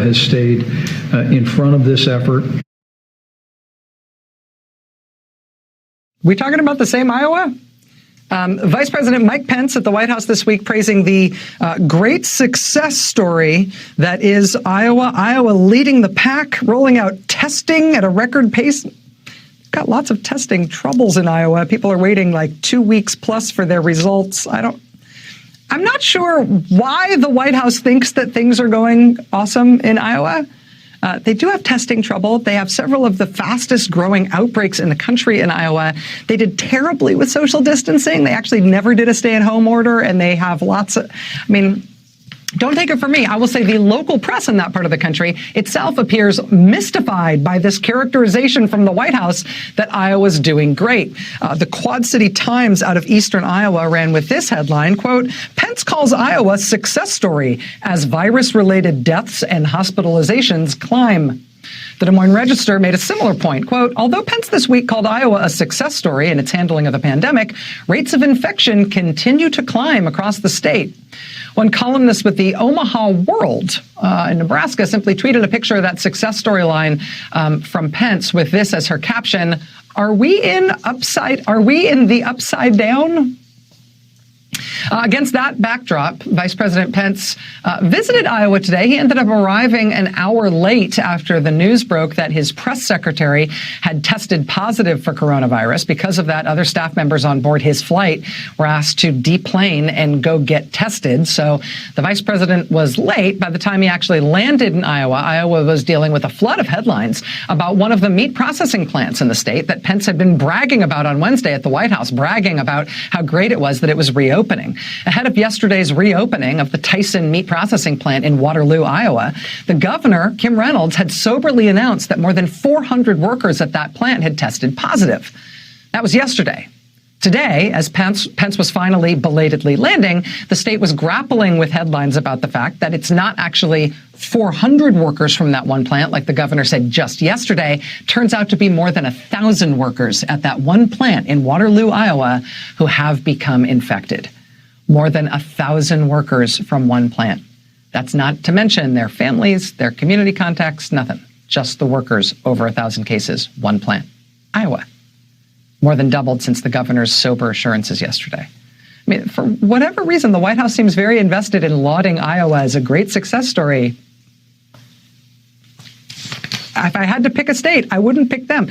has stayed in front of this effort. We talking about the same Iowa? Vice President Mike Pence at the White House this week praising the great success story that is Iowa. Iowa leading the pack, rolling out testing at a record pace. Got lots of testing troubles in Iowa. People are waiting like 2 weeks plus for their results. I'm not sure why the White House thinks that things are going awesome in Iowa. They do have testing trouble. They have several of the fastest growing outbreaks in the country in Iowa. They did terribly with social distancing. They actually never did a stay-at-home order, and they have lots of, don't take it from me. I will say the local press in that part of the country itself appears mystified by this characterization from the White House that Iowa's doing great. The Quad City Times out of eastern Iowa ran with this headline, quote, Pence calls Iowa success story as virus-related deaths and hospitalizations climb. The Des Moines Register made a similar point, quote, although Pence this week called Iowa a success story in its handling of the pandemic, rates of infection continue to climb across the state. One columnist with the Omaha World in Nebraska simply tweeted a picture of that success storyline from Pence with this as her caption, are we in the upside down? Against that backdrop, Vice President Pence visited Iowa today. He ended up arriving an hour late after the news broke that his press secretary had tested positive for coronavirus. Because of that, other staff members on board his flight were asked to deplane and go get tested. So the vice president was late. By the time he actually landed in Iowa, Iowa was dealing with a flood of headlines about one of the meat processing plants in the state that Pence had been bragging about on Wednesday at the White House, bragging about how great it was that it was reopening. Ahead of yesterday's reopening of the Tyson meat processing plant in Waterloo, Iowa, the governor, Kim Reynolds, had soberly announced that more than 400 workers at that plant had tested positive. That was yesterday. Today, as Pence was finally belatedly landing, the state was grappling with headlines about the fact that it's not actually 400 workers from that one plant, like the governor said just yesterday. Turns out to be more than 1,000 workers at that one plant in Waterloo, Iowa, who have become infected. More than 1,000 workers from one plant. That's not to mention their families, their community contacts, nothing. Just the workers, over 1,000 cases, one plant. Iowa. More than doubled since the governor's sober assurances yesterday. For whatever reason, the White House seems very invested in lauding Iowa as a great success story. If I had to pick a state, I wouldn't pick them.